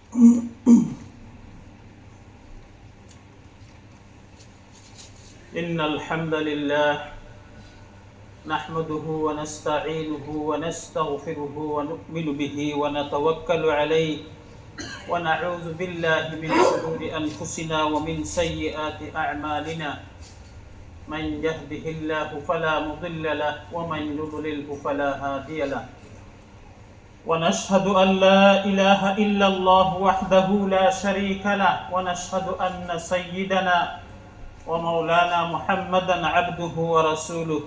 إن الحمد لله نحمده ونستعينه ونستغفره ونؤمن به ونتوكل عليه ونعوذ بالله من شرور أنفسنا ومن سيئات أعمالنا من يهده الله فلا مضل له ومن يضلله فلا هادي له ونشهد أن لا إله إلا الله وحده لا شريك له ونشهد أن سيدنا ومولانا محمدا عبده ورسوله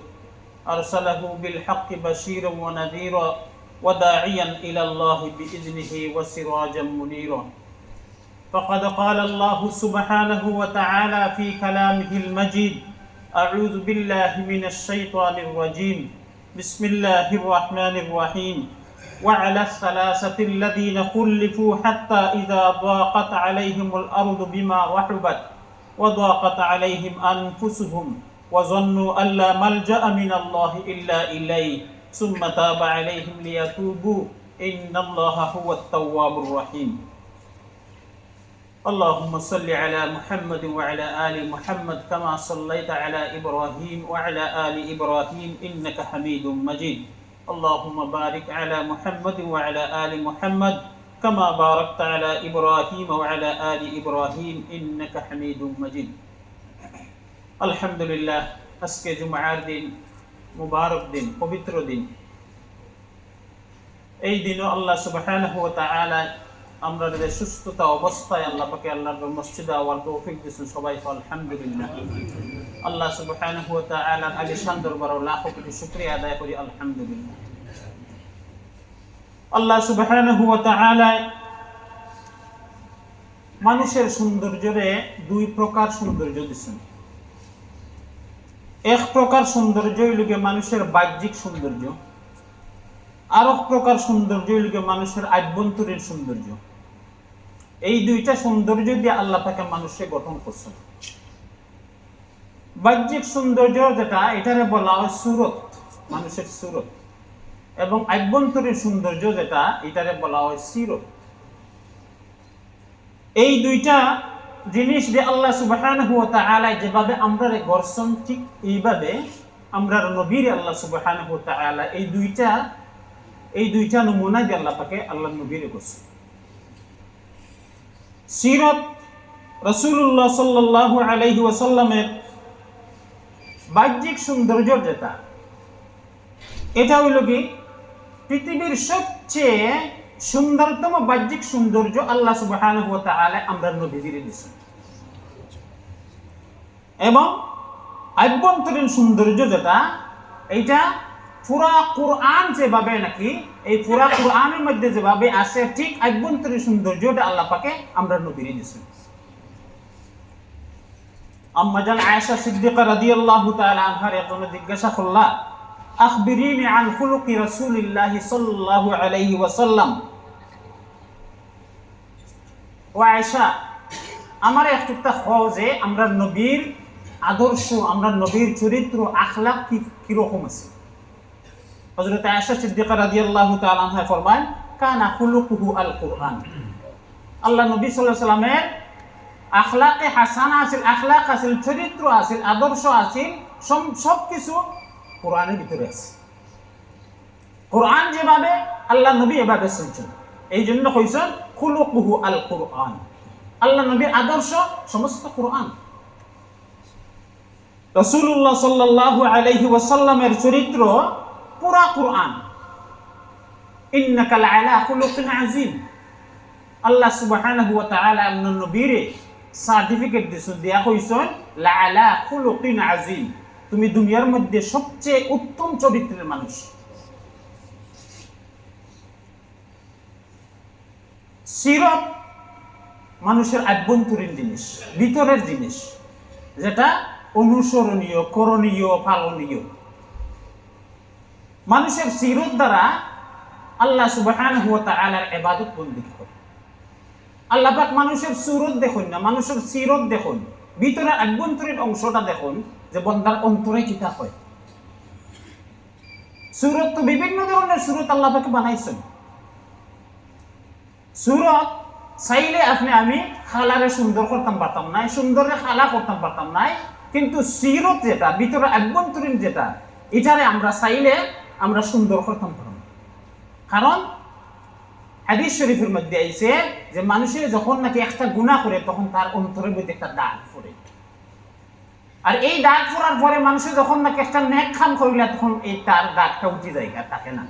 أرسله بالحق بشيرا ونذيرا وداعيا إلى الله بإذنه وسراجا منيرا فقد قال الله سبحانه وتعالى في كلامه المجيد أعوذ بالله من الشيطان الرجيم بسم الله الرحمن الرحيم وعلى الثلاثة الذين خلفوا حتى إذا ضاقت عليهم الأرض بما رحبت وضاقت عليهم أنفسهم وظنوا أن لا ملجأ من الله إلا إليه ثم تاب عليهم ليتوبوا إن الله هو التواب الرحيم اللهم صل على محمد وعلى آل محمد كما صليت على إبراهيم وعلى آل إبراهيم إنك حميد مجيد اللهم بارك على محمد وعلى آل محمد كما باركت على إبراهيم وعلى آل إبراهيم إنك حميد مجيد الحمد لله আজকে জুমার দিন মুবারক দিন পবিত্র দিন এই দিনও আল্লাহ সুবহানাহু ওয়া তাআলা আমরা যে সুস্থতা অবস্থায় আল্লাহ পাকে আল্লাহর মসজিদে আওয়ার তৌফিক দিয়েছেন সবাই আলহামদুলিল্লাহ আল্লাহ সুবহানাহু ওয়া তাআলার আলিশান দরবারে লাখ কোটি শুকরিয়া আদায় করি আলহামদুলিল্লাহ আল্লাহ সুবহানাহু ওয়া তাআলা মানুষের সৌন্দর্যরে দুই প্রকার সৌন্দর্য দিয়েছেন এক প্রকার সৌন্দর্য হইল মানুষের বাহ্যিক সৌন্দর্য আর এক প্রকার সৌন্দর্য হইল মানুষের আভ্যন্তরীণ সৌন্দর্য এই দুইটা সৌন্দর্য দিয়ে আল্লাহ তাকে মানুষকে গঠন করছেন বাহ্যিক সৌন্দর্য যেটা এটারে বলা হয় সুরত মানুষের সুরত এবং আভ্যন্তরীণ সৌন্দর্য যেটা এটারে বলা হয় সিরত এই দুইটা জিনিস দিয়ে আল্লাহ সুবহানাহু ওয়া তাআলা যেভাবে আমরা গড়ছেন ঠিক এইভাবে আমরা নবীর আল্লাহ সুবহানাহু ওয়া তাআলা এই দুইটা নমুনা দিয়ে আল্লাহ পাকে আল্লাহ নবীর করছেন সিরত রাসূলুল্লাহ সাল্লাল্লাহু আলাইহি ওয়াসাল্লামের বাহ্যিক সৌন্দর্য যেটা এটা হইল কি পৃথিবীর সবচেয়ে সুন্দরতম বাহ্যিক সৌন্দর্য আল্লাহ সুবহানাহু ওয়া তাআলা আমরা নবীজির দিয়েছেন এবং আভ্যন্তরীণ সৌন্দর্য যেটা এইটা পুরা কুরআন যেভাবে নাকি এই পুরা কুরআনের মধ্যে যেভাবে আছে ঠিক আভ্যন্তরীণ সৌন্দর্যটা আল্লাহ পাকে আমরা নবীর দিয়েছেন আম্মা জান আয়েশা সিদ্দিকা রাদিয়াল্লাহু তাআলা আনহার একজন জিজ্ঞাসা করলা আখবিরিনি আন খুলুকি রাসূলিল্লাহি সাল্লাল্লাহু আলাইহি ওয়াসাল্লাম ও আয়েশা আমার একটুটা হও যে আমরা নবীর আদর্শ আমরা নবীর চরিত্র আখলাক কি রকম আছে হযরত আয়েশা সিদ্দিকা রাদিয়াল্লাহু তাআলা আনহা ফরমান কানা খুলুকুহু আল কুরআন আল্লাহ নবী সাল্লাল্লাহু আলাইহি ওয়াসাল্লামের আখলাকে হাসানা আছিল আখলাক আছিল চরিত্র আছিল আদর্শ আছিল সবকিছু কোরআনের ভিতরে আছে কোরআন যেভাবে আল্লাহ নবী এভাবে চলছেন এই জন্য কইছেন খুলুকুহু আল কুরআন আল্লাহ নবীর আদর্শ সমস্ত কোরআন রাসূলুল্লাহ সাল্লাল্লাহু আলাইহি ওয়াসাল্লামের চরিত্র পুরা কোরআন ইন্নাকা লাআলা খুলুকিন আযীম আল্লাহ সুবহানাহু ওয়া তাআলা আপনার নবীরে সার্টিফিকেট দিয়েছেন দেয়া কইছেন লাআলা খুলুকিন আযীম তুমি দুনিয়ার মধ্যে সবচেয়ে উত্তম চরিত্রের মানুষ সিরত মানুষের আভ্যন্তরীণ জিনিস ভিতরের জিনিস যেটা অনুসরণীয় করণীয় পালনীয় মানুষের সিরত দ্বারা আল্লাহ সুবহানাহু ওয়া তাআলার ইবাদত বন্দেগী করে আল্লাহ পাক মানুষের সুরত দেখুন না মানুষের সিরত দেখুন ভিতরের আভ্যন্তরীণ অংশটা দেখুন যে বন্দার অন্তরে কিতা হয় সুরত তো বিভিন্ন ধরনের সুরত আল্লাহ পাক বানাইছেন সুরত চাইলে আপনি আমি খালারে সুন্দর করতাম পারতাম নাই, সুন্দরে খালা করতাম পারতাম নাই, কিন্তু সিরত যেটা ভিতরে আভ্যন্তরীণ যেটা, এটারে আমরা চাইলে আমরা সুন্দর করতাম পারতাম। কারণ হাদিস শরীফের মধ্যে আইছে যে মানুষের যখন নাকি একটা গুনাহ করে তখন তার অন্তরের মধ্যে একটা দাগ পড়ে, আর এই দাগ পড়ার পরে মানুষের যখন নাকি একটা নেক কাম করিলা তখন এই তার দাগটা উঠে যায় আর থাকে না।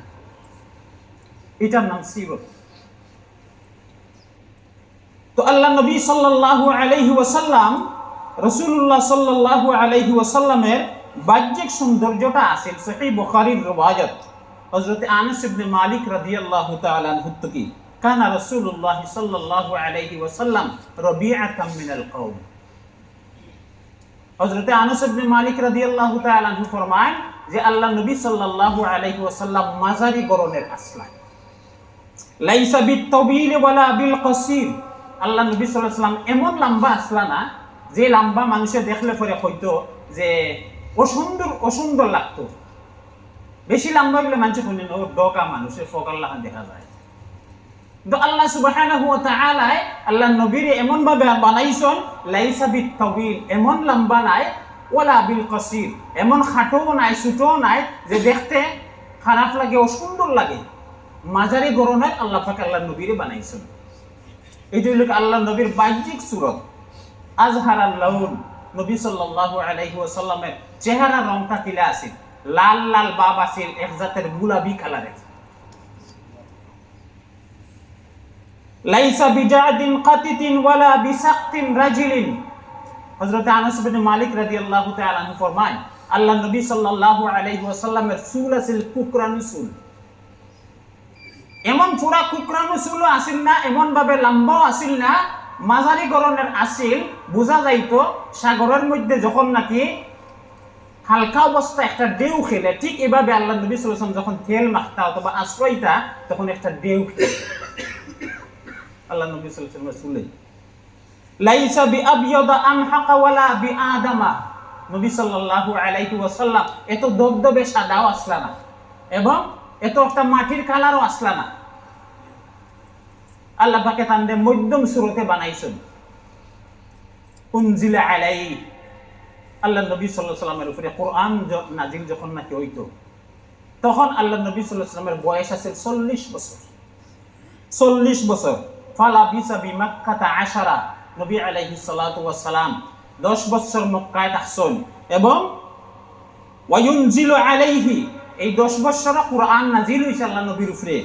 এটার নাম সিরত। তো আল্লাহ নবী সাল্লাল্লাহু আলাইহি ওয়াসাল্লাম, রাসূলুল্লাহ সাল্লাল্লাহু আলাইহি ওয়াসাল্লামের বাহ্যিক সৌন্দর্যটা আছে সহিহ বুখারীর riwayat হযরত আনাস ইবনে মালিক রাদিয়াল্লাহু তাআলা আনহু থেকে কানা রাসূলুল্লাহ সাল্লাল্লাহু আলাইহি ওয়াসাল্লাম রবিআতাম মিনাল কওম। হযরত আনাস ইবনে মালিক রাদিয়াল্লাহু তাআলা আনহু ফরমান যে আল্লাহ নবী সাল্লাল্লাহু আলাইহি ওয়াসাল্লাম মাঝারি গড়নের আসলেন, লাইসা বিত-তাবিল ওয়ালা বিল কাসির। আল্লাহ নবী সাল্লাল্লাহু আলাইহি ওয়াসাল্লাম এমন লম্বা আসলা না যে লম্বা মানুষে দেখলে পরে হয়তো যে অসুন্দর লাগতো। বেশি লম্বা গেলে মানুষ শুনেন ও ডকা মানুষের ফকাল্লাহ দেখা যায়। কিন্তু আল্লাহ সুবহানাহু ওয়া তাআলা আল্লাহ নবীর এমন ভাবে বানাইছেন, লাইসা বিত-তাবিল এমন লম্বা নাই, ওয়ালা বিল কাসির এমন খাটো নাই ছোটও নাই যে দেখতে খারাপ লাগে অসুন্দর লাগে। মাঝারি গড়নের আল্লাহ পাক আল্লাহ নবীরে বানাইছেন। এটা হলো আল্লাহ নবীর বাহ্যিক সূরত। আজহারাল লাউন, নবী সাল্লাল্লাহু আলাইহি ওয়াসাল্লামের চেহারা রংটা কিলা আছে, লাল লাল বাব আছে, এক জাতের গোলাপি কালারের। লাইসা বিজাদিন কাতিতিন ওয়ালা বিসাকতিন রাজিলিন। হযরত আনাস ইবনে মালিক রাদিয়াল্লাহু তাআলা আনহু ফরমান আল্লাহ নবী সাল্লাল্লাহু আলাইহি ওয়াসাল্লামের চুল আছিল কুকরানো চুল। এমন পুরা কুকরানো চুল আসিল না, এমন ভাবে লম্বাও আসিল না, মাঝারি গড়নের আসিল। বোঝা যাইতো সাগরের মধ্যে যখন নাকি হালকা অবস্থা একটা ঢেউ খেলে, ঠিক এভাবে আল্লাহ নবী সাল্লাল্লাহু আলাইহি ওয়াসাল্লাম যখন তেল মাখতা অথবা আশ্রয়তা তখন একটা ঢেউ খেলে আল্লাহ নবী সাল্লাল্লাহু আলাইহি ওয়াসাল্লাম চুলে। লাইসা বিআবয়াদা আমহাকা ওয়ালা বিআদামা। নবী সাল্লাল্লাহু আলাইহি ওয়াসাল্লাম এত দবদবে সাদাও আসলা না এবং এত একটা মাটির কালারও আসলা না। আল্লাহ পাকে তানদে মধ্যম সুরতে বানাইছেন। উনজিলা আলাইহি, আল্লাহ নবী সাল্লাল্লাহু আলাইহি ওয়াসাল্লামের উপরে কোরআন নাজিল যখন নাকি হইতো তখন আল্লাহ নবী সাল্লাল্লাহু আলাইহি ওয়াসাল্লামের বয়স আছে 40 বছর। 40 বছর। ফালা বিসা বিমাক্কাতা 10, নবী আলাইহিস সালাতু ওয়াস সালাম 10 বছর মক্কায় থাকছেন এবং ওয়ায়ুনজিলু আলাইহি, এই 10 বছরে কোরআন নাজিল হইছে আল্লাহ নবীর উপরে।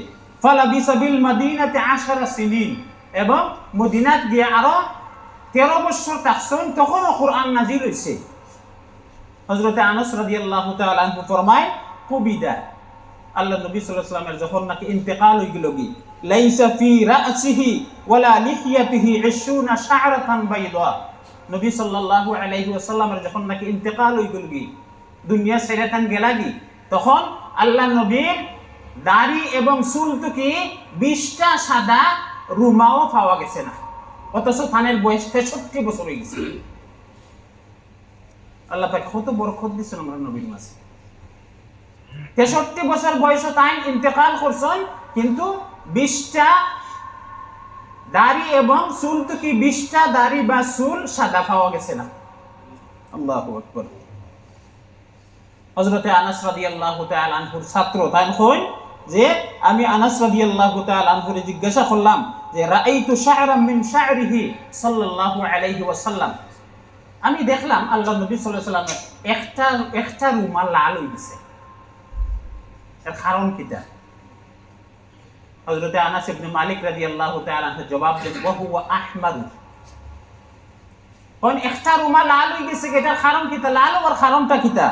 ফালা বিসা বিল মাদিনাতি 10 সিনিন, এবং মদিনাত গিয়ে আরো 13 বছর থাকছেন, তখনও কোরআন নাজিল হইছে। হযরত আনাস রাদিয়াল্লাহু তাআলা আনহু ফরমায় কুবিদা, আল্লাহ নবী সাল্লাল্লাহু আলাইহি ওয়াসাল্লামের যখন নাকি ইন্তেকাল হই গেল কি, লাইসা ফি রাসিহি ওয়ালা লিহিয়াতিহি 20 শা'রাতান বাইদা। নবী সাল্লাল্লাহু আলাইহি ওয়াসাল্লামের যখন নাকি ইন্তেকাল হই গেল কি, দুনিয়া ছেড়ে তান গেলা কি, তখন আল্লাহ নবীর দাড়ি এবং চুল তো কি 20টা সাদা রুমাও পাওয়া গেছে না, অথচ তানের বয়স 63 বছর হয়ে গেছে। আল্লাহ পাক কত বরকত দিয়েছেন আমরা নবীর মাঝে। 63 বছর বয়সে তাই ইন্তেকাল করছেন, কিন্তু 20টা দাড়ি এবং চুল তো কি 20টা দাড়ি বা চুল সাদা পাওয়া গেছে না। আল্লাহু আকবার। হযরতে আনাস রাদিয়াল্লাহু তাআলা আনহুর ছাত্র তাই কই যে আমি আনাস রাদিয়াল্লাহু তাআলা আনহুরে জিজ্ঞাসা করলাম যে রাআইতু শা'রাম মিন শা'রিহি সাল্লাল্লাহু আলাইহি ওয়াসাল্লাম, আমি দেখলাম আল্লাহ নবী সাল্লাল্লাহু আলাইহি ওয়াসাল্লাম একটা রুমাল লাল হয়ে গেছে, এর কারণ কিটা? হযরতে আনাস ইবনে মালিক রাদিয়াল্লাহু তাআলা আনহু জবাব দেন ওয়া হুয়া আহমার। কোন একটা রুমাল লাল হয়ে গেছে, এটার কারণ কিটা? লাল হওয়ার কারণটা কিটা?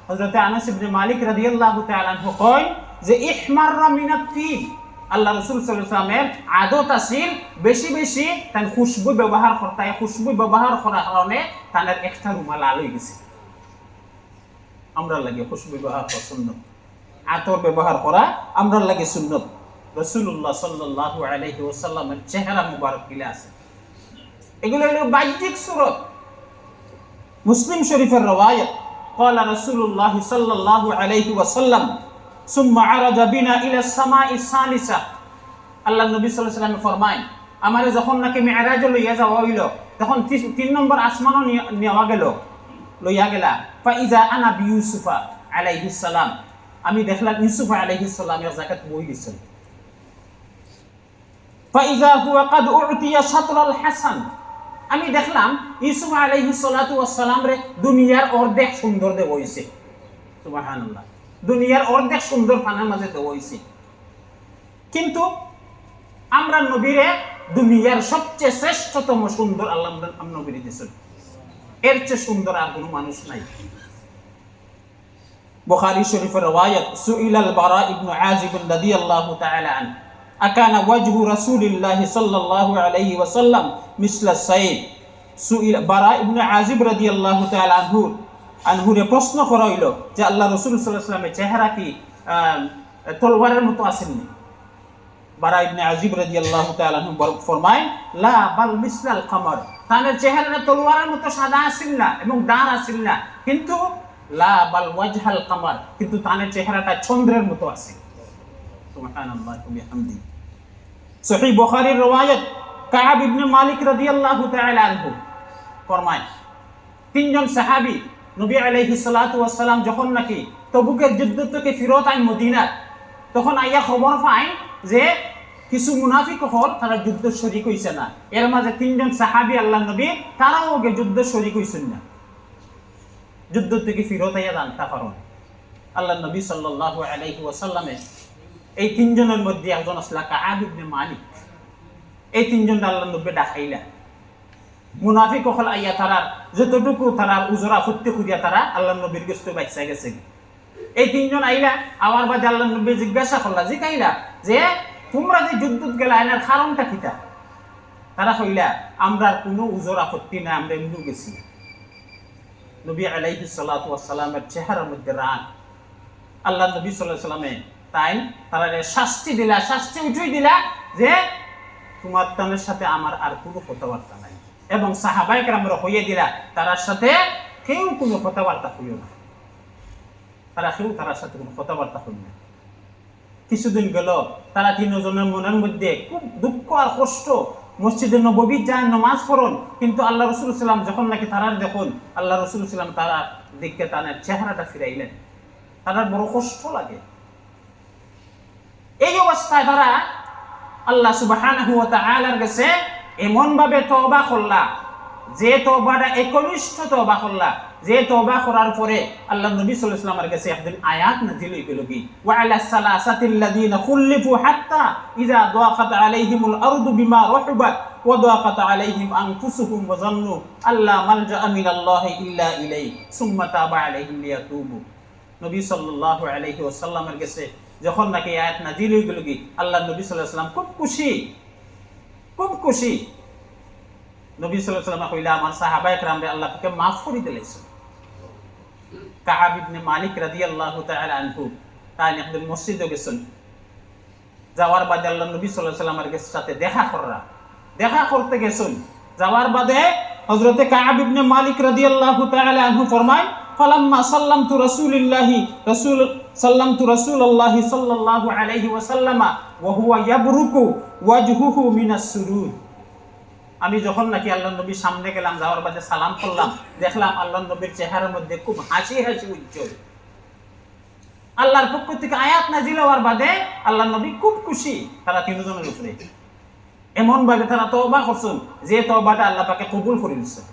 হযরতে আনাস ইবনে মালিক রাদিয়াল্লাহু তাআলা আনহু কয় যে ইহমাররা মিনাত তিব, আল্লাহ রাসূল সাল্লাল্লাহু আলাইহি ওয়াসাল্লামের আদত আছিল বেশি বেশি তান খুশবু ব্যবহার করতে, খুশবু ব্যবহার করার কারণে তানের একটা রুমাল লাল হয়ে গেছে। আমরা লাগে খুশবু ব্যবহার করা সুন্নাত, আতর ব্যবহার করা আমরা লাগে সুন্নাত। রাসূলুল্লাহ সাল্লাল্লাহু আলাইহি ওয়াসাল্লামের চেহারা মুবারক কিলা আছে, এগুলো হলো বাহ্যিক সূরত। মুসলিম শরীফের riwayat قال رسول الله صلى الله عليه وسلم ثم عرج بنا الى السماء الثالثه। আল্লাহ নবী সাল্লাল্লাহু আলাইহি ওয়াসাল্লাম ফরমায় আমারে যখন নাকি মেরাজে লইয়া যাওয়া হইল তখন 3 নম্বর আসমানও নেওয়া গেল, লইয়া গেলা। ফাইজা আনা বিউসুফা আলাইহিস সালাম, আমি দেখলাম ইউসুফ আলাইহিস সালামের যাকাত বই দিছেন। ফাইজা হুয়া কাদ উতিয়া শাতরাল হাসান, আমি দেখলাম ইউসুফ আলাইহিস সালাতু ওয়াস সালাম রে দুনিয়ার অর্ধেক সুন্দর দেওয়া হইছে। সুবহানাল্লাহ, দুনিয়ার অর্ধেক সুন্দর পানার মাঝে দেওয়া হইছে। কিন্তু আমরা নবীরে দুনিয়ার সবচেয়ে শ্রেষ্ঠতম সুন্দর আল্লাহ নবীরে দিয়েছেন, এর চেয়ে সুন্দর আর কোনো মানুষ নাই। বুখারী শরীফের রওয়ায়াত, সুইলাল বারা ইবনে আযিব রাদিয়াল্লাহু তাআলা আন আকানা ওয়াজহু রাসূলিল্লাহি সাল্লাল্লাহু আলাইহি ওয়াসাল্লাম মিসলা সাইদ। সুইলা বারা ইবনে আযিব রাদিয়াল্লাহু তাআলা আনহুরে প্রশ্ন করা হইল যে আল্লাহ রাসূল সাল্লাল্লাহু আলাইহি ওয়াসাল্লামের চেহারা কি তলোয়ারের মতো আসেনি? বারা ইবনে আযিব রাদিয়াল্লাহু তাআলা আনহু ফরমায়, লা বাল মিসলাল কমর, তার চেহারাটা তলোয়ারের মতো সাদা আসিল না এবং দাঁড় আসিল না, কিন্তু লা বাল ওয়াজহাল কমর, কিন্তু তার চেহারাটা চন্দ্রের মতো আছে। সুবহানাল্লাহি ওয়া বিহামদিহি। সহিহ বুখারীর রওয়ায়াত, কাব ইবনে মালিক রাদিয়াল্লাহু তাআলা আনহু ফরমায়, 3 জন সাহাবী নবী আলাইহিস সালাতু ওয়াস সালাম যখন নাকি তবুকের যুদ্ধ থেকে ফিরত আইন মদিনা, তখন আইয়া খবর পায় যে কিছু মুনাফিক হল তারা যুদ্ধ শরীক হইছে না। এর মাঝে 3 জন সাহাবী আল্লাহ নবী তারাও ওকে যুদ্ধ শরীক হইছেন না, যুদ্ধ থেকে ফিরত আইয়া জানতা পারেন। আল্লাহ নবী সাল্লাল্লাহু আলাইহি ওয়াসাল্লামের এই 3 জনের মধ্যে একজন আসলা কাব ইবনে মালিক। এই 3 জন আল্লাহ নবী ডাকাইলা, মুনাফিক হল আইয়া তারা যতটুকু তারা উজরা ফুটতে খুঁজিয়া তারা আল্লাহ নবীর কাছে বাইসা গেছে। এই 3 জন আইলা, আওয়ার বাদে আল্লাহ নবী জিজ্ঞাসা করলা, জিজ্ঞাইলা যে তোমরা যে যুদ্ধত গেলা এনার কারণটা কিটা? তারা কইলা, আমরা কোনো উজর আপত্তি না, আমরা এমনি গেছি। নবী আলাইহিস সালাতু ওয়াস সালামের চেহারার মধ্যে রাগ। আল্লাহ নবী সাল্লাল্লাহু আলাইহি ওয়াসাল্লামে তারা শাস্তি দিলা, শাস্তি উঠাই দিলা যে তোমার তাদের সাথে আমার আর কোনো কথাবার্তা নাই, এবং সাহাবায়ে কেরামরা হইয়া দিলা তার সাথে কেউ কোনো কথাবার্তা হইও না, তার সাথে কোনো কথাবার্তা হইল না। কিছুদিন গেল, তারা 3 জনের মনের মধ্যে খুব দুঃখ আর কষ্ট, মসজিদে নববী যান নামাজ পড়ুন, কিন্তু আল্লাহ রাসূল সাল্লাল্লাহু আলাইহি ওয়াসাল্লাম যখন নাকি তারার দেখুন, আল্লাহ রাসূল সাল্লাল্লাহু আলাইহি ওয়াসাল্লাম তারা দেখে তাদের চেহারাটা ফিরাইলেন, তারা বড় কষ্ট লাগে। এই অবস্থায় তারা আল্লাহ সুবহানাহু ওয়া তাআলার কাছে এমন ভাবে তওবা করলা, যে তওবাটা একনিষ্ঠ তওবা করলা, যে তওবা করার পরে আল্লাহ নবী সাল্লাল্লাহু আলাইহি ওয়াসাল্লামের কাছে একদিন আয়াত নাযিল হইল কি, ওয়া আলা সালাসাতিল লাযিনা খুল্লিফু হাত্তা ইযা দাকাত আলাইহিমুল আরদু বিমা রাহুবাত ওয়া দাকাত আলাইহিম আনফুসুহুম ওয়া যান্নু আল্লা মালজাআ মিনাল্লাহি ইল্লা ইলাইহি সুম্মা তাবা আলাইহিম লিয়াতুবু। নবী সাল্লাল্লাহু আলাইহি ওয়াসাল্লামের কাছে যখন নাকি আয়াত নাযিল হইল কি, আল্লাহ নবী সাল্লাল্লাহু আলাইহি ওয়াসাল্লাম খুব খুশি। নবী সাল্লাল্লাহু আলাইহি ওয়াসাল্লাম কইলা, আমার সাহাবায়ে কেরামরে আল্লাহ পাকে maaf করে দিয়েছেন। কাব ইবনে মালিক রাদিয়াল্লাহু তাআলা আনহু তাই একদিন মসজিদে গেছেন, যাওয়ার বাদে আল্লাহ নবী সাল্লাল্লাহু আলাইহি ওয়াসাল্লামের সাথে দেখা করতে গেছেন। যাওয়ার বাদে হযরতে কাব ইবনে মালিক রাদিয়াল্লাহু তাআলা আনহু ফরমায়, ফালাম্মা সাল্লামতু রাসূলিল্লাহি সাল্লাল্লাহু আলাইহি ওয়াসাল্লামা ওয়া হুয়া ইয়াবরুকু ওয়াজহুহু মিনাস সুরুর। আমি যখন নাকি আল্লাহ নবীর সামনে গেলাম, যাওয়ার বাদে সালাম করলাম, দেখলাম আল্লাহ নবীর চেহারার মধ্যে খুব হাসি উজ্জ্বল। আল্লাহর পক্ষ থেকে আয়াত নাযিল হওয়ার বাদে আল্লাহ নবী খুব খুশি তারা 3 জনের উপরে। এমন ভাবে তারা তওবা করছেন যে তওবাটা আল্লাহ পাকে কবুল করে নিয়েছেন।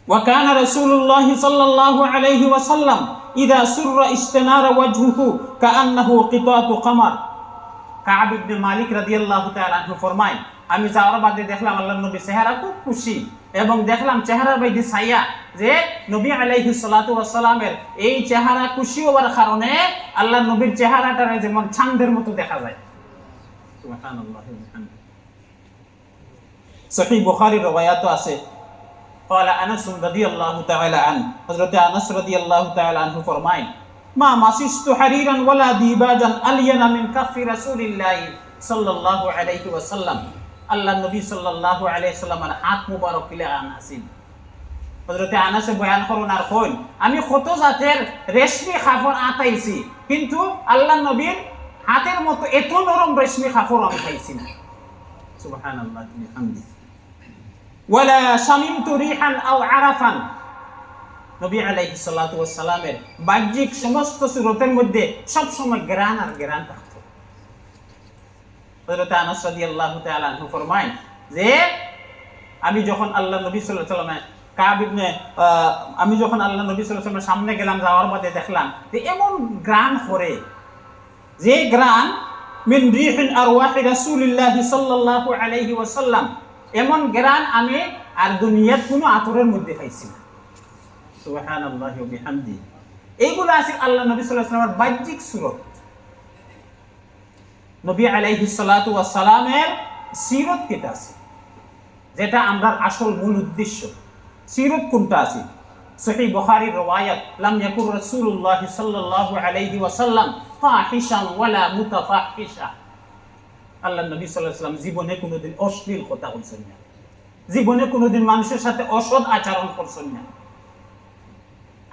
ওয়া কানা রাসূলুল্লাহি সাল্লাল্লাহু আলাইহি ওয়াসাল্লাম ইযা সুররা ইস্তানারা ওয়াজহুহু কাআন্নাহু কিতাতু কমার। কাব ইবনে মালিক রাদিয়াল্লাহু তাআলা আনহু ফরমায়, আমি যাওয়ার বাদে দেখলাম আল্লাহ নবী চেহারা খুব খুশি, এবং দেখলাম চেহারার বাইরে ছায়া যে নবী আলাইহিস সালাতু ওয়াস সালামের এই চেহারা খুশি হওয়ার কারণে আল্লাহ নবীর চেহারাটা যেমন চাঁদের মতো দেখা যায়। সুবহানাল্লাহি ওয়া বিহামদিহি। সহিহ বুখারীর রওয়ায়াত আছে, قال انس رضي الله تعالى عنه, হযরত আনাস রাদিয়াল্লাহু তাআলা আনহু ফরমায়, মা মাসিস্তু হারিরান ওয়ালা দিবাজান আলিয়ানা মিন কাফি রাসূলিল্লাহি সাল্লাল্লাহু আলাইহি ওয়াসাল্লাম। আল্লাহ নবী সাল্লাল্লাহু আলাইহি ওয়াসাল্লামের হাত মুবারক কিলা আনাসিন। হযরত আনাসে বয়ান করুন আর কইন, আমি কত জাতের রেশমি কাপড় আতাইছি, কিন্তু আল্লাহ নবীর হাতের মতো এত নরম রেশমি কাপড় আমি খাইছি না। সুবহানাল্লাহ বিহামদি ওয়ালা শামিমতু রিহান আও আরাফান। নবী আলাইহিস সালাতু ওয়াস সালামের বাহ্যিক সমস্ত সুরতের মধ্যে সব সময় ঘ্রাণ আর ঘ্রাণ থাকতো। হযরত আনাস রাদিয়াল্লাহু তাআলা আনহু ফরমায় যে আমি যখন আল্লাহ নবী সাল্লাল্লাহু আলাইহি ওয়াসাল্লামের আমি যখন আল্লাহ নবী সাল্লাল্লাহু আলাইহি ওয়াসাল্লামের সামনে গেলাম, যাওয়ার বাদে দেখলাম যে এমন ঘ্রাণ করে, যে ঘ্রাণ মিন রিহিন আরওয়াহি রাসূলিল্লাহি সাল্লাল্লাহু আলাইহি ওয়াসাল্লাম, এমন ঘ্রাণ আমি আর দুনিয়ার কোনো আতরের মধ্যে পাইছি না। সুবহানাল্লাহি ওয়া বিহামদিহি। এইগুলো আছে আল্লাহ নবী সাল্লাল্লাহু আলাইহি ওয়াসাল্লামের বাহ্যিক সুরত। নবী আলাইহিস সালাতু ওয়াস সালামের সিরত কেটা আছে, যেটা আমরা আসল মূল উদ্দেশ্য। সিরত কোনটা আছে? সহিহ বুখারীর রওয়ায়াত, লাম ইয়াকুর রাসূলুল্লাহ সাল্লাল্লাহু আলাইহি ওয়াসাল্লাম ফাহিশান ওয়ালা মুতাফাহিশা। আল্লাহ নবী সাল্লাল্লাহু আলাইহি ওয়াসাল্লাম জীবনে কোনোদিন অশ্লীল কথা বলছেন না, জীবনে কোনোদিন মানুষের সাথে অসৎ আচরণ করছেন না।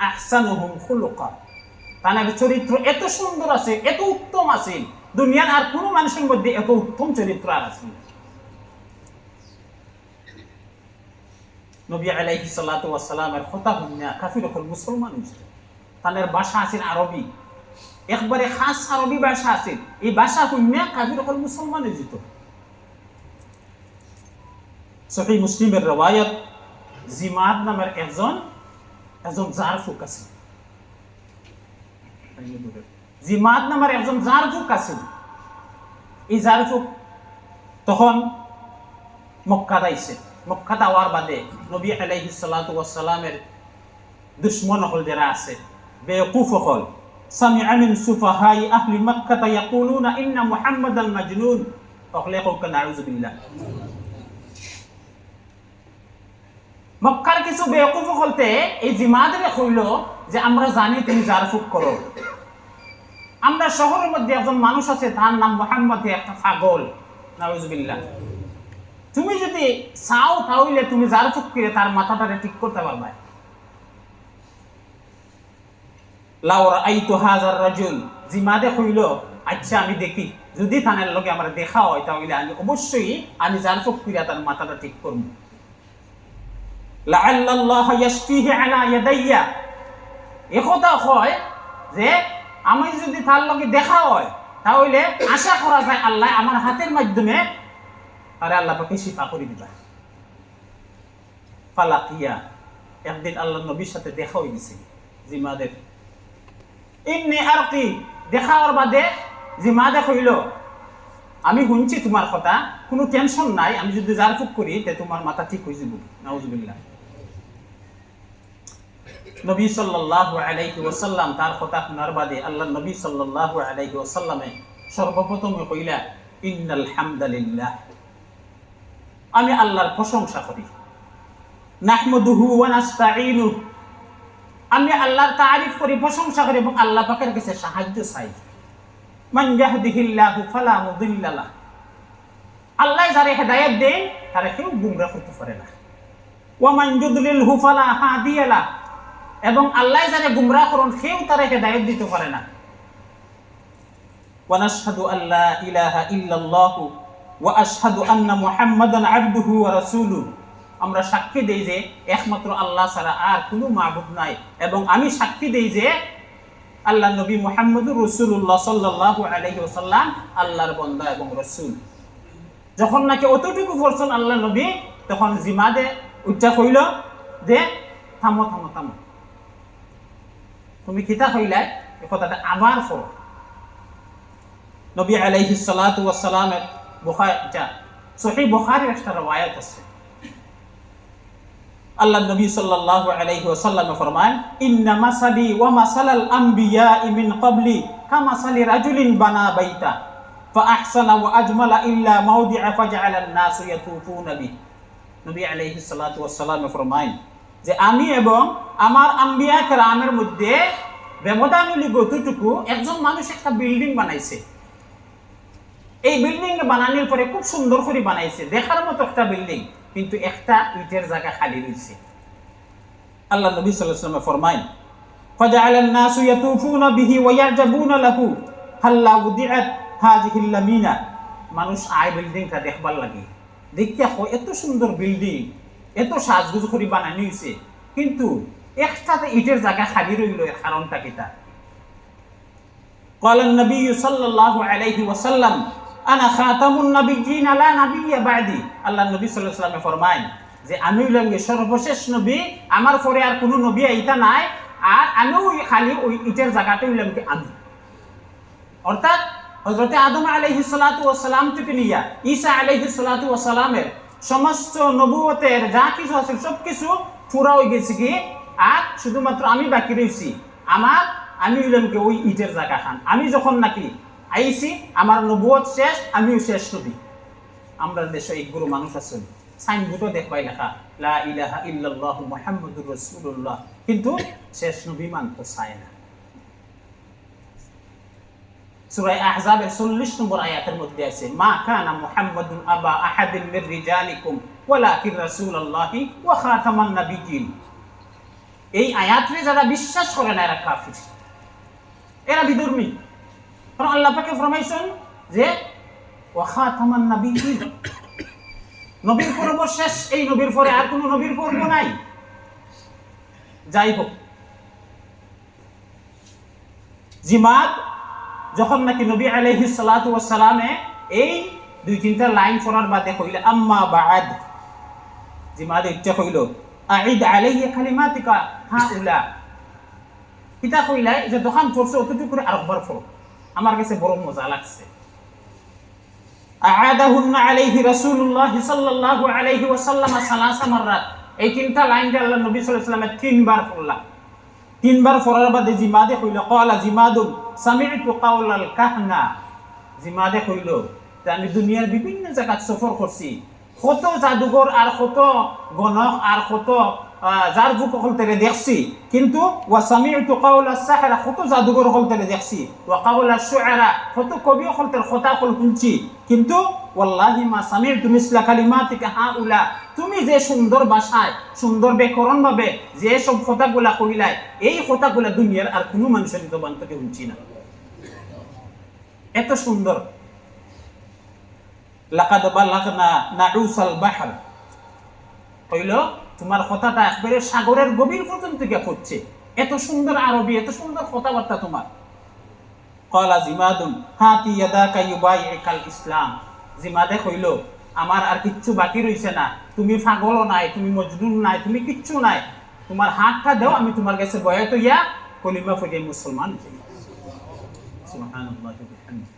আহসানুহুম খুলুকা, তার চরিত্র এত সুন্দর আছে, এত উত্তম আছে, দুনিয়ার আর কোনো মানুষের মধ্যে এত উত্তম চরিত্র আর আছে না। নবী আলাইহিস সালাতু ওয়াস সালামের কথা হইনা কাফির হল মুসলমান হইছে। তাদের ভাষা আছে আরবি, একবারে খাস আরবি ভাষা আছে, এই ভাষা হইনা কাফির হল মুসলমান হইছে। সহিহ মুসলিমের রওয়ায়াত, জিমাদ নামের একজন জারফুক আছে, জিমাদ নামের একজন জারফুক আছে। এই জারফুক তখন মক্কা আইছে। মক্কা যাওয়ার বাদে নবী আলাইহিস সালাতু ওয়াস সালামের দুশমন হল যারা আছে, বেওকুফ হল, সামিআ মিন সুফাহাই আহলি মক্কা ইয়াকুলুনা ইন্না মুহাম্মাদাল মাজনুন, তখলে কওক নাউযু বিল্লাহ। মক্কার কিছু বেওকুফ হলতে এই জিমাদরে কইল যে আমরা জানি তুমি জারফুক করো, আমরা শহরের মধ্যে একজন মানুষ আছে তার নাম মুহাম্মদ, একটা পাগল, নাউযু বিল্লাহ। তুমি যদি চাও তাহলে তুমি জারফুক করে তার মাথাটারে ঠিক করতে পারবে। লাউ রাআইতু হাযার রাজুল, জিমাদে কইল আচ্ছা আমি দেখি, যদি তানের লগে আমার দেখা হয় তাহলে আমি অবশ্যই আমি জারফুক করে তার মাথাটা ঠিক করব। লাআল্লাল্লাহ ইয়াশফিহি আলা ইয়াদাইয়া, একথা হয় যে আমি যদি তার লগে দেখা হয় তাহলে আশা করা যায় আল্লাহ আমার হাতের মাধ্যমে আরে আল্লাহ পাকে শিফা করে দিবা। ফালাকিয়া, একদিন আল্লাহ নবীর সাথে দেখা হয়ে গেছে জিমাদের। ইন্নী আরকি, দেখা হওয়ার বাদে জিমাদে কইল আমি শুনছি তোমার কথা, কোনো টেনশন নাই, আমি যদি জারফুক করি তে তোমার মাথা ঠিক হয়ে যাব। নাউযুবিল্লাহ। নবী সাল্লাল্লাহু আলাইহি ওয়াসাল্লাম তার কথা শোনার বাদে আল্লাহ নবী সাল্লাল্লাহু আলাইহি ওয়াসাল্লামে সর্বপ্রথমে কইলা ইন্নাল হামদালিল্লাহ, আমি আল্লাহর প্রশংসা করি। নাহমাদুহু ওয়া নাস্তাঈনু, আমি আল্লাহর তারিফ করি, প্রশংসা করি এবং আল্লাহ পাকের কাছে সাহায্য চাই। মান ইয়াহদিহিল্লাহু ফালা মুদিল্লা লাহ, আল্লাহ যারে হেদায়েত দেন তারে কেউ গুমরাহ করতে পারে না। ওয়া মান ইউদ্লিলহু ফালা হাদিয়া লাহ, এবং আল্লাহ যারে গুমরাহ করেন কেউ তারে হেদায়েত দিতে পারে না। ওয়া নাশহাদু আল্লা ইলাহা ইল্লাল্লাহু ওয়া আশহাদু আন্না মুহাম্মাদান আবদুহু ওয়া রাসূলুহু, আমরা সাক্ষী দেই যে একমাত্র আল্লাহ ছাড়া আর কোনো মাবুদ নাই, এবং আমি সাক্ষী দেই যে আল্লাহ নবী মুহাম্মদুর রাসূলুল্লাহ সাল্লাল্লাহু আলাইহি ওয়াসাল্লাম আল্লাহর বান্দা এবং রাসূল। যখন নাকি অতটুকু বলছেন আল্লাহ নবী, তখন জিমাদে উচ্চা কইল যে থামো থামো থামো, তুমি কিতা কইলাই এই কথাটা আবার পড়ো। নবী আলাইহিস সালাতু ওয়াস সালামের সহিহ বুখারীর একটা রওয়ায়াত আছে, আল্লাহ নবী সাল্লাল্লাহু আলাইহি ওয়াসাল্লাম ফরমান ইন্না মাসালি ওয়া মাসালাল আমবিয়া'i মিন ক্বাবলি কামাসালি রাজুলিন বানা বাইতা ফাআহসানা ওয়া আজমালা ইল্লা মাওদি'a ফাজআলা আন-নাসু ইয়াতুফুনা বি। নবী আলাইহিস সালাতু ওয়াস সালাম ফরমান যে আমি এবং আমার আম্বিয়া কেরামের মধ্যে ব্যবধান হলো কতটুকু, একজন মানুষ একটা বিল্ডিং বানাইছে, এই বিল্ডিং বানানোর পরে খুব সুন্দর করে বানাইছে, দেখার মতো একটা বিল্ডিং, কিন্তু একটা ইটের জায়গা খালি রয়েছে। আল্লাহ নবী সাল্লাল্লাহু আলাইহি ওয়াসাল্লাম ফরমায় ফাজআলা আন-নাসু ইয়াতুফুনা বিহি ওয়া ইয়াজাবুনা লাহু হাল্লা উদিআত হাযিহিল লামিনা মানুষ আয় বিল্ডিংটা দেখবার লাগে, দেখিয়া এত সুন্দর বিল্ডিং, এত সাজগুজ করে বানানো হয়েছে, কিন্তু একটাতে ইটের জায়গা খালি রইল, এর কারণটা কিটা? قال النبي صلى الله عليه وسلم انا خاتم النبيين لا نبي بعدي। আল্লাহ নবী সাল্লাল্লাহু আলাইহি ওয়াসাল্লাম ফরমায় যে আমি হইলাম সর্বশেষ নবী, আমার পরে আর কোনো নবী আইতা নাই, আর আমিও খালি ওই ইটের জায়গাতে হইলাম কি আমি। অর্থাৎ হযরতে আদম আলাইহিস সালাতু ওয়াস সালাম থেকে নিয়া ঈসা আলাইহিস সালাতু ওয়াস সালামের সমস্ত নবুয়তের যা কিছু আছে সব কিছু পুরা হয়ে গেছে কি, আর শুধুমাত্র আমি বাকি রয়েছি। আমি হইলাম কি ওই ইটের জায়গা খান। আমি যখন নাকি আইছি, আমার নবুয়ত শেষ, আমিও শেষ নবী। আমরা দেশে এক গুরু মানুষ আছেন, সাইনবোর্ডও দেখবাই লেখা লা ইলাহা ইল্লাল্লাহু মুহাম্মাদুর রাসূলুল্লাহ, কিন্তু শেষ নবী মানতে চায় না। সূরা আহজাবের 40 নম্বর আয়াতের মধ্যে আছে মা কানা মুহাম্মাদুন আবা আহাদিন মির রিজালিকুম ওয়ালাকিন রাসূলুল্লাহি ওয়া খাতামান নাবিয়্যিন। এই আয়াতকে যারা বিশ্বাস করে না এরা কাফির, এরা বিধর্মী। কারণ আল্লাহ পাকে ফরমাইছেন যে ওয়া খাতামান নাবিয়্যিন, নবীর পর্ব শেষ, এই নবীর পরে আর কোনো নবীর পর্ব নাই। যাই হোক, জিমাদ যখন নাকি নবী আলাইহিস সালাতু ওয়াস সালামে এই দুই তিনটা লাইন পড়ার বাদে কইলে আম্মা বাদ, জিমাদ ইচ্ছা কইল আইদ আলাইয়া কালিমাতিকা হাউলা, কিতা কইলাই যে দোকান পড়ছে অতটুকু করে আরেকবার পড়ো, আমার কাছে বড় মজা লাগছে। আ'আদাহুন্না আলাইহি রাসূলুল্লাহ সাল্লাল্লাহু আলাইহি ওয়াসাল্লাম সালাসা মাররাত, এই তিনটা লাইন দিয়ে আল্লাহ নবী সাল্লাল্লাহু আলাইহি ওয়াসাল্লাম তিনবার পড়লা। তিনবার পড়ার বাদে জিমাদে কইল ক্বালা জিমাদুন সামি'তু কাওলাল কাহনা, জিমাদে কইল যে আমি দুনিয়ার বিভিন্ন জায়গা সফর করছি, কত জাদুঘর আর কত গণক আর কত জারফুক হলতেরে দেখছি, কিন্তু ওয়া সামি'তু কাওলাস সাহরা, কত জাদুঘর হলতেরে দেখছি, ওয়া কাওলাশ শুআরা, কত কবি হলতের কথা কল শুনছি, কিন্তু ওয়াল্লাহি মা সামি'তু মিসলা কালিমাতিকা হাউলা, তুমি যে সুন্দর ভাষায় সুন্দর ব্যাকরণ ভাবে যে সব কথাগুলা কইলাই, এই কথাগুলা দুনিয়ার আর কোনো মানুষের জবান থেকে শুনছি না। এত সুন্দর। লাকাদ বালাগনা নাউসাল বাহর, কইল তোমার কথাটা একবারে সাগরের গভীর পর্যন্ত গিয়ে পড়ছে, এত সুন্দর আরবি, এত সুন্দর কথাবার্তা তোমার। ক্বালা জিমাদুন হাতি ইয়াদাকা ইউবাইউকাল ইসলাম, জিমাদে কইল আমার আর কিচ্ছু বাকি রইছে না, তুমি পাগল নাই, তুমি মজনুন নাই, তুমি কিচ্ছু নাই, তোমার হাতটা দাও, আমি তোমার কাছে বয়াত ইয়া কলিমা পড়ে মুসলমান হই। সুবহানাল্লাহি ওয়া বিহামদিহি।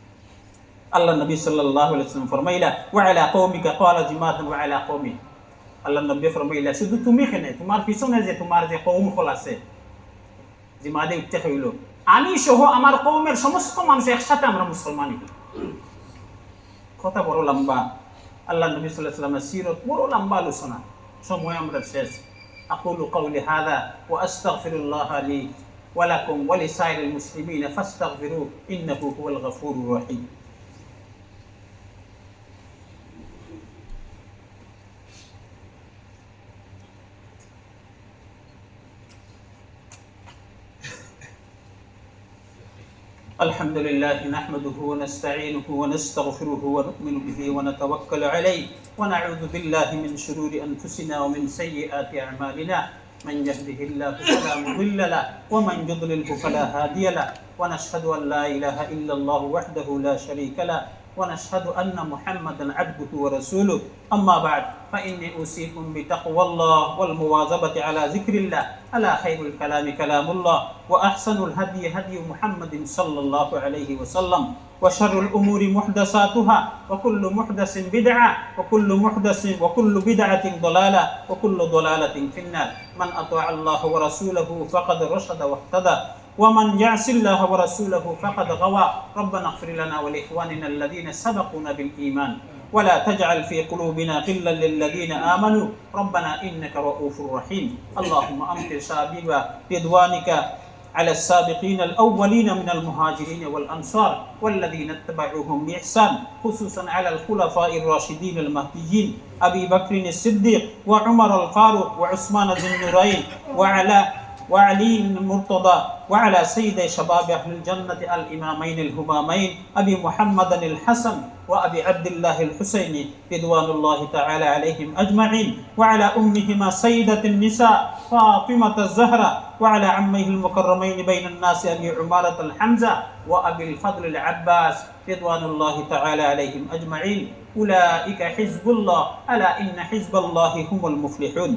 আল্লাহ নবী সাল্লাল্লাহু আলাইহি ওয়াসাল্লাম ফরমাইলা ওয়া আলা কওমিকা ক্বালা জিমাদ ওয়া আলা কওমি, আল্লাহ নবী ফরমাইলা শুধু তুমি কেনে, তোমার পিছনে যে তোমার যে কওম হল আছে, জিমাদে উঠতে হইল আমি সহ আমার কওমের সমস্ত মানুষ একসাথে আমরা মুসলমান হই। কথা বড় লম্বা, আল্লাহ নবী সাল্লাল্লাহু আলাইহি ওয়াসাল্লামের সিরত বড় লম্বা আলোচনা, সময় আমরা শেষ। আকুলু কাওলি হাযা ওয়া আস্তাগফিরুল্লাহ লি ওয়া লাকুম ওয়া লিসাইরিল মুসলিমিন ফাস্তাগফিরু ইন্নাহু হুয়াল গফুরুর রহিম। الحمد لله نحمده ونستعينه ونستغفره ونؤمن به ونتوكل عليه ونعوذ بالله من شرور أنفسنا ومن سيئات أعمالنا، من يهده الله فلا مضل له ومن يضلله فلا هادي له، ونشهد أن لا إله إلا الله وحده لا شريك له، ونشهد أن محمدا عبده ورسوله. أما بعد فإني أوصيكم بتقوى الله والمواظبة على ذكر الله، ألا خير الكلام كلام الله، وأحسن الهدي هدي محمد صلى الله عليه وسلم، وشر الأمور محدثاتها، وكل محدث بدعة، وكل بدعة ضلالة، وكل ضلالة في النار. من أطاع الله ورسوله فقد رشد واهتدى، ومن يعص الله ورسوله فقد غوى. ربنا اغفر لنا ولإخواننا الذين سبقونا بالإيمان، ولا تجعل في قلوبنا غلا للذين آمنوا ربنا إنك رؤوف رحيم. اللهم أمطر سابيب رضوانك على السابقين الأولين من المهاجرين والأنصار والذين اتبعوهم بإحسان، خصوصا على الخلفاء الراشدين المهديين أبي بكر الصديق وعمر الفاروق وعثمان ذي النورين وعلي المرتضى، وعلى سيد شباب أهل الجنة الإمامين الهمامين أبي محمد الحسن وأبي عبد الله الحسين رضوان الله تعالى عليهم أجمعين، وعلى أمهما سيدة النساء فاطمة الزهراء، وعلى عميه المكرمين بين الناس أبي عمارة الحمزة وأبي الفضل العباس رضوان الله تعالى عليهم أجمعين. أولئك حزب الله، ألا إن حزب الله هم المفلحون.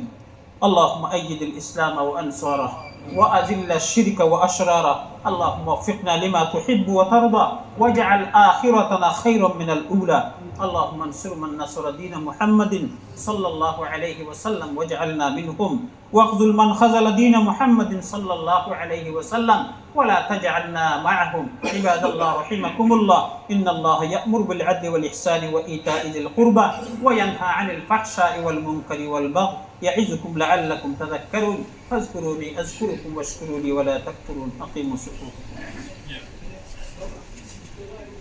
اللهم أيد الإسلام وأنصاره وأذل الشرك وأشراره. اللهم وفقنا لما تحب وترضى، واجعل آخرتنا خيرا من الأولى. اللهم انصر من نصر دين محمد صلى الله عليه وسلم واجعلنا منهم، واخذل من خذل دين محمد صلى الله عليه وسلم ولا تجعلنا معهم. عباد الله رحمكم الله، إن الله يأمر بالعدل والإحسان وإيتاء ذي القربى وينهى عن الفحشاء والمنكر والبغي يعظكم لعلكم تذكرون. فاذكروني أذكركم واشكروا لي ولا تكفرون. أقيموا صفوفكم.